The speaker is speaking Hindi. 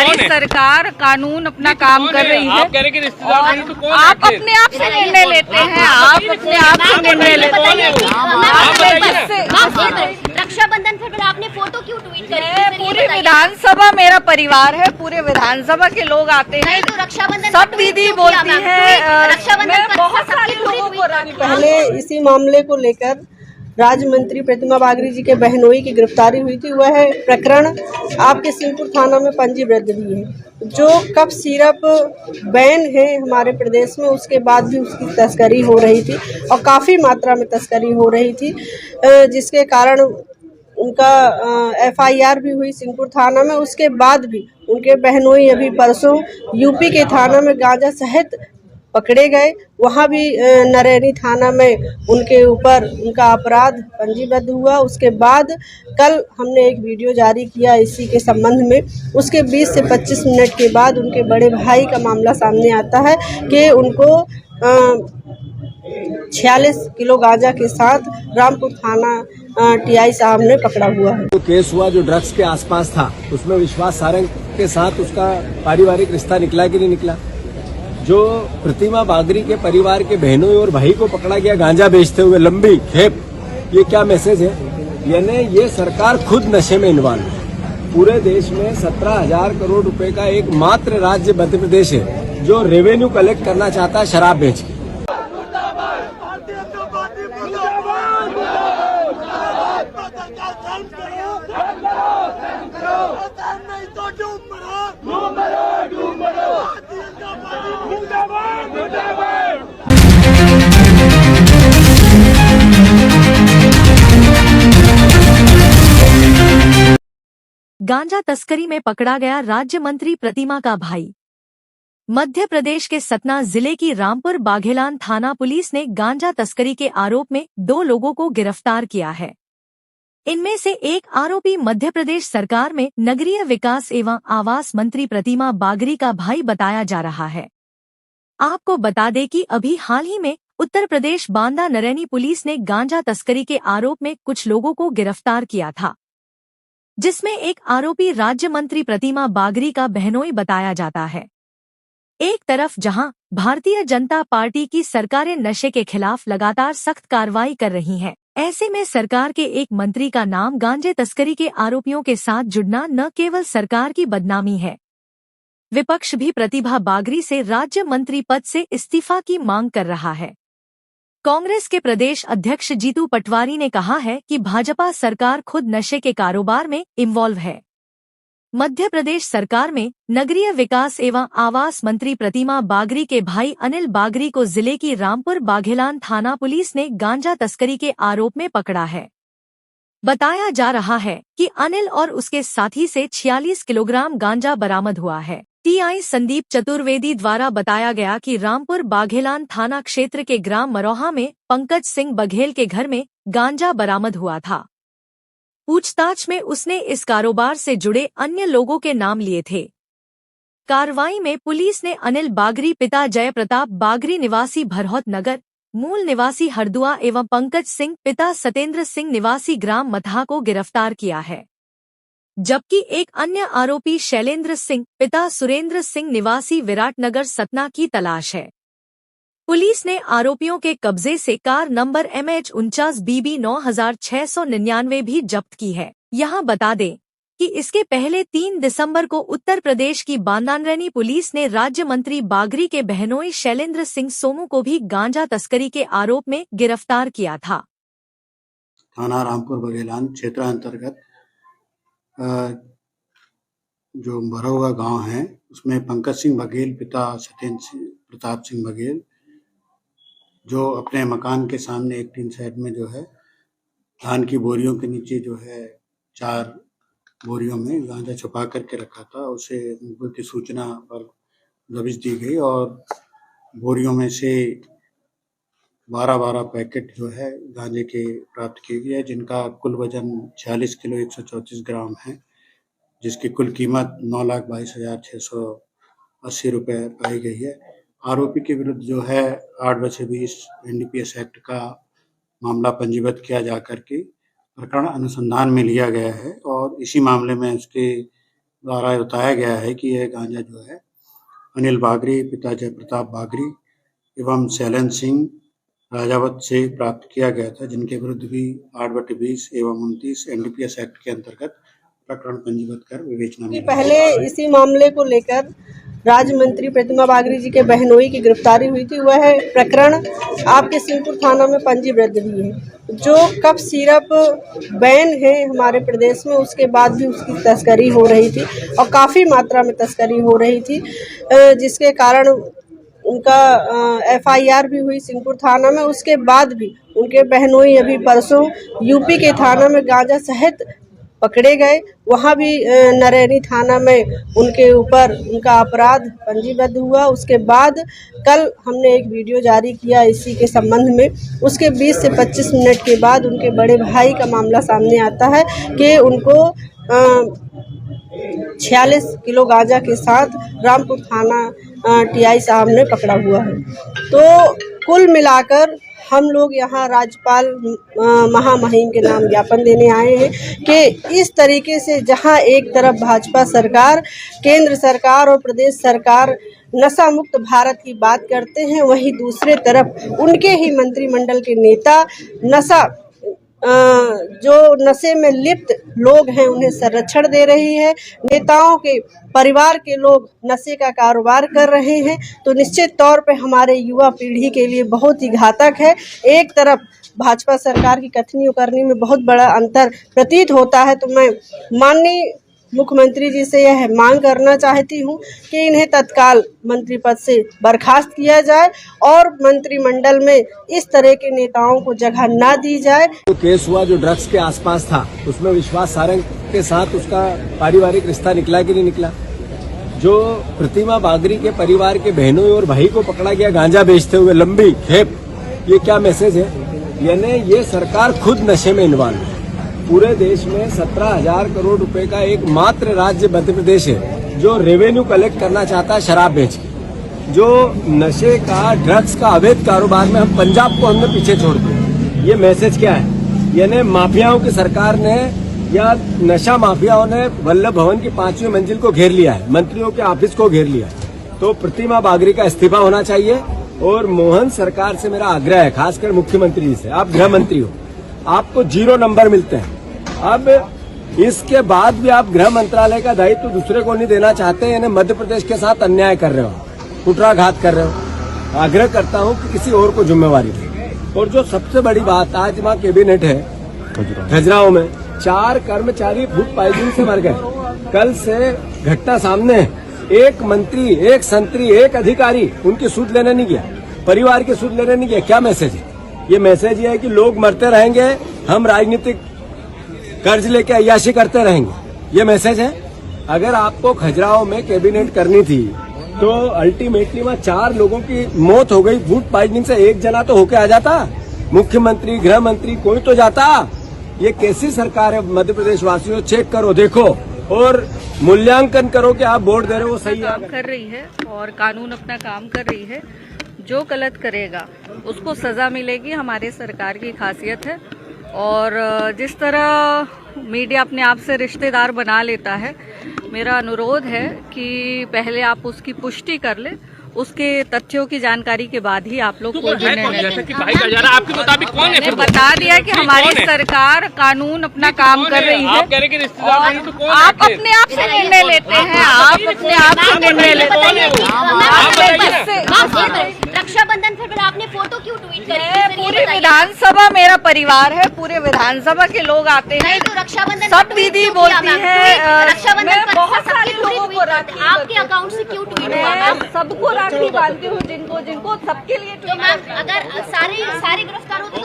हमारी सरकार कानून अपना काम कर रही है। आप कह रहे कि रिश्तेदार तो कौन है? आप अपने आप से निर्णय लेते हैं, आप अपने आप से निर्णय लेते हैं। रक्षाबंधन से पहले आपने फोटो क्यों ट्वीट करी? पूरी विधानसभा मेरा परिवार है, पूरे विधानसभा के लोग आते हैं, तो रक्षाबंधन सब दीदी बोलती है। रक्षाबंधन बहुत सारे लोगों को पहले इसी मामले को लेकर राज्य मंत्री प्रतिमा बागरी जी के बहनोई की गिरफ्तारी हुई थी। वह प्रकरण आपके सिंहपुर थाना में पंजीबद्ध भी है। जो कफ सिरप बैन है हमारे प्रदेश में, उसके बाद भी उसकी तस्करी हो रही थी और काफ़ी मात्रा में तस्करी हो रही थी, जिसके कारण उनका FIR भी हुई सिंहपुर थाना में। उसके बाद भी उनके बहनोई अभी परसों यूपी के थाना में गांजा सहित पकड़े गए। वहाँ भी नरैनी थाना में उनके ऊपर उनका अपराध पंजीबद्ध हुआ। उसके बाद कल हमने एक वीडियो जारी किया इसी के संबंध में। उसके 20 से 25 मिनट के बाद उनके बड़े भाई का मामला सामने आता है कि उनको 46 किलो गांजा के साथ रामपुर थाना TI साहब ने पकड़ा हुआ है। जो केस हुआ, जो ड्रग्स के आसपास था, उसमें विश्वास सारंग के साथ उसका पारिवारिक रिश्ता निकला कि नहीं निकला? जो प्रतिमा बागरी के परिवार के बहनों और भाई को पकड़ा गया गांजा बेचते हुए, लंबी खेप, ये क्या मैसेज है? यानी ये सरकार खुद नशे में इन्वॉल्व है। पूरे देश में 17,000 करोड़ रुपए का एक मात्र राज्य मध्य प्रदेश है जो रेवेन्यू कलेक्ट करना चाहता है शराब बेच के। गांजा तस्करी में पकड़ा गया राज्य मंत्री प्रतिमा का भाई। मध्य प्रदेश के सतना जिले की रामपुर बाघेलान थाना पुलिस ने गांजा तस्करी के आरोप में 2 लोगों को गिरफ्तार किया है। इनमें से एक आरोपी मध्य प्रदेश सरकार में नगरीय विकास एवं आवास मंत्री प्रतिमा बागरी का भाई बताया जा रहा है। आपको बता दें कि अभी हाल ही में उत्तर प्रदेश बांदा नरैनी पुलिस ने गांजा तस्करी के आरोप में कुछ लोगों को गिरफ्तार किया था, जिसमें एक आरोपी राज्य मंत्री प्रतिमा बागरी का बहनोई बताया जाता है। एक तरफ जहां भारतीय जनता पार्टी की सरकारें नशे के खिलाफ लगातार सख्त कार्रवाई कर रही हैं, ऐसे में सरकार के एक मंत्री का नाम गांजे तस्करी के आरोपियों के साथ जुड़ना न केवल सरकार की बदनामी है, विपक्ष भी प्रतिभा बागरी से राज्य मंत्री पद से इस्तीफा की मांग कर रहा है। कांग्रेस के प्रदेश अध्यक्ष जीतू पटवारी ने कहा है कि भाजपा सरकार खुद नशे के कारोबार में इन्वॉल्व है। मध्य प्रदेश सरकार में नगरीय विकास एवं आवास मंत्री प्रतिमा बागरी के भाई अनिल बागरी को जिले की रामपुर बाघेलान थाना पुलिस ने गांजा तस्करी के आरोप में पकड़ा है। बताया जा रहा है कि अनिल और उसके साथी से 46 किलोग्राम गांजा बरामद हुआ है। TI संदीप चतुर्वेदी द्वारा बताया गया कि रामपुर बाघेलान थाना क्षेत्र के ग्राम मरोहा में पंकज सिंह बघेल के घर में गांजा बरामद हुआ था। पूछताछ में उसने इस कारोबार से जुड़े अन्य लोगों के नाम लिए थे। कार्रवाई में पुलिस ने अनिल बागरी पिता जय प्रताप बागरी निवासी भरहौत नगर, मूल निवासी हरदुआ एवं पंकज सिंह पिता सतेंद्र सिंह निवासी ग्राम मतहा को गिरफ्तार किया है, जबकि एक अन्य आरोपी शैलेंद्र सिंह पिता सुरेंद्र सिंह निवासी विराटनगर सतना की तलाश है। पुलिस ने आरोपियों के कब्जे से कार नंबर MH49BB 9699 भी जब्त की है। यहां बता दें कि इसके पहले 3 दिसंबर को उत्तर प्रदेश की बांदानरैनी पुलिस ने राज्य मंत्री बागरी के बहनोई शैलेंद्र सिंह सोमू को भी गांजा तस्करी के आरोप में गिरफ्तार किया था। थाना रामपुर बघेलान क्षेत्र अंतर्गत जो मरोहा गांव है, उसमें पंकज सिंह बघेल पिता सतेंद्र प्रताप सिंह बघेल, जो अपने मकान के सामने एक टीन शेड में जो है धान की बोरियों के नीचे जो है 4 बोरियों में गांजा छुपा करके रखा था। उसे मुखबिर की सूचना पर दबिश दी गई और बोरियों में से 12-12 पैकेट जो है गांजे के प्राप्त किए गए, जिनका कुल वजन 46 किलो 134 ग्राम है, जिसकी कुल कीमत 9,22,680 रुपये पाई गई है। आरोपी के विरुद्ध जो है 8/20 NDPS एक्ट का मामला पंजीबद्ध किया जाकर के प्रकरण अनुसंधान में लिया गया है और इसी मामले में उसके द्वारा बताया गया है कि यह गांजा जो है अनिल बागरी, पिता जयप्रताप बागरी एवं शैलेंद्र सिंह राजावत से प्राप्त किया गया था, जिनके विरुद्ध भी 8/20 एवं 29 NDPS एक्ट के अंतर्गत प्रकरण पंजीबद्ध कर विवेचना में। पहले इसी मामले को लेकर राज्य मंत्री प्रतिमा बागरी जी के बहनोई की गिरफ्तारी हुई थी। वह प्रकरण आपके सिंहपुर थाना में पंजीबद्ध भी है। जो कफ सिरप बैन है हमारे प्रदेश में, उसके बाद भी उसकी तस्करी हो रही थी और काफ़ी मात्रा में तस्करी हो रही थी, जिसके कारण उनका FIR भी हुई सिंहपुर थाना में। उसके बाद भी उनके बहनोई अभी परसों यूपी के थाना में गांजा सहित पकड़े गए। वहाँ भी नरैनी थाना में उनके ऊपर उनका अपराध पंजीबद्ध हुआ। उसके बाद कल हमने एक वीडियो जारी किया इसी के संबंध में। उसके 20 से 25 मिनट के बाद उनके बड़े भाई का मामला सामने आता है कि उनको 46 किलो गांजा के साथ रामपुर थाना TI साहब ने पकड़ा हुआ है। तो कुल मिलाकर हम लोग यहाँ राज्यपाल महामहिम के नाम ज्ञापन देने आए हैं कि इस तरीके से जहाँ एक तरफ भाजपा सरकार, केंद्र सरकार और प्रदेश सरकार नशा मुक्त भारत की बात करते हैं, वहीं दूसरे तरफ उनके ही मंत्रिमंडल के नेता जो नशे में लिप्त लोग हैं उन्हें संरक्षण दे रही है। नेताओं के परिवार के लोग नशे का कारोबार कर रहे हैं, तो निश्चित तौर पे हमारे युवा पीढ़ी के लिए बहुत ही घातक है। एक तरफ भाजपा सरकार की कथनी और करनी में बहुत बड़ा अंतर प्रतीत होता है, तो मैं माननीय मुख्यमंत्री जी से यह मांग करना चाहती हूँ कि इन्हें तत्काल मंत्री पद से बर्खास्त किया जाए और मंत्रिमंडल में इस तरह के नेताओं को जगह ना दी जाए। जो केस हुआ जो ड्रग्स के आसपास था, उसमें विश्वास सारंग के साथ उसका पारिवारिक रिश्ता निकला कि नहीं निकला? जो प्रतिमा बागरी के परिवार के बहनों और भाई को पकड़ा गया गांजा बेचते हुए, लंबी खेप, ये क्या मैसेज है? यानी ये सरकार खुद नशे में इन्वॉल्व है। पूरे देश में 17,000 करोड़ रुपए का एक मात्र राज्य मध्य प्रदेश है जो रेवेन्यू कलेक्ट करना चाहता है शराब बेच के। जो नशे का, ड्रग्स का अवैध कारोबार में हम पंजाब को हमने पीछे छोड़ दिया। ये मैसेज क्या है? यानी माफियाओं की सरकार ने या नशा माफियाओं ने वल्लभ भवन की 5वीं मंजिल को घेर लिया है, मंत्रियों के ऑफिस को घेर लिया है। तो प्रतिमा बागरी का इस्तीफा होना चाहिए। और मोहन सरकार से मेरा आग्रह है, खासकर मुख्यमंत्री जी से, आप गृह मंत्री हो, आपको 0 नंबर मिलते हैं। अब इसके बाद भी आप गृह मंत्रालय का दायित्व तो दूसरे को नहीं देना चाहते, यानी मध्य प्रदेश के साथ अन्याय कर रहे हो, कुटराघात कर रहे हो। आग्रह करता हूं कि किसी और को जिम्मेवारी दे। और जो सबसे बड़ी बात, आज वहाँ कैबिनेट है खजुराहो में, 4 कर्मचारी फूड पॉइजनिंग से मर गए। कल से घटना सामने है, एक मंत्री, एक संतरी, एक अधिकारी उनकी सूद लेने नहीं गया, परिवार की सूद लेने नहीं गया। क्या मैसेज है? ये मैसेज ये है कि लोग मरते रहेंगे, हम राजनीतिक कर्ज लेके अय्याशी करते रहेंगे। ये मैसेज है। अगर आपको खजुराहो में कैबिनेट करनी थी तो अल्टीमेटली वहाँ 4 लोगों की मौत हो गई फूड पॉइजनिंग से, एक जना तो होके आ जाता, मुख्यमंत्री, गृह मंत्री, कोई तो जाता। ये कैसी सरकार है? मध्य प्रदेश वासियों, चेक करो, देखो और मूल्यांकन करो कि आप वोट दे रहे हो वो सही काम कर रही है और कानून अपना काम कर रही है। जो गलत करेगा उसको सजा मिलेगी, हमारे सरकार की खासियत है। और जिस तरह मीडिया अपने आप से रिश्तेदार बना लेता है, मेरा अनुरोध है कि पहले आप उसकी पुष्टि कर ले, उसके तथ्यों की जानकारी के बाद ही आप लोग को जैसा कि भाई का जाना, आपके मुताबिक कौन है? बता दिया कि हमारी सरकार कानून अपना काम कर रही है। आप कह रहे हैं कि रिश्तेदार नहीं तो कौन है? आप अपने आप से निर्णय लेते हैं, आप अपने आप से निर्णय लेते हैं। रक्षाबंधन से पहले आपने फोटो क्यों ट्वीट करी? पूरी विधानसभा मेरा परिवार है, पूरे विधानसभा के लोग आते हैं। नहीं तो रक्षाबंधन सब दीदी बोलती है, रक्षाबंधन पर बहुत सारे लोगों को राखी, आपके अकाउंट से क्यों ट्वीट हुआ मैम? सबको राखी बांधती हूँ, जिनको सबके लिए। तो मैम अगर सारे गिरफ्तार होते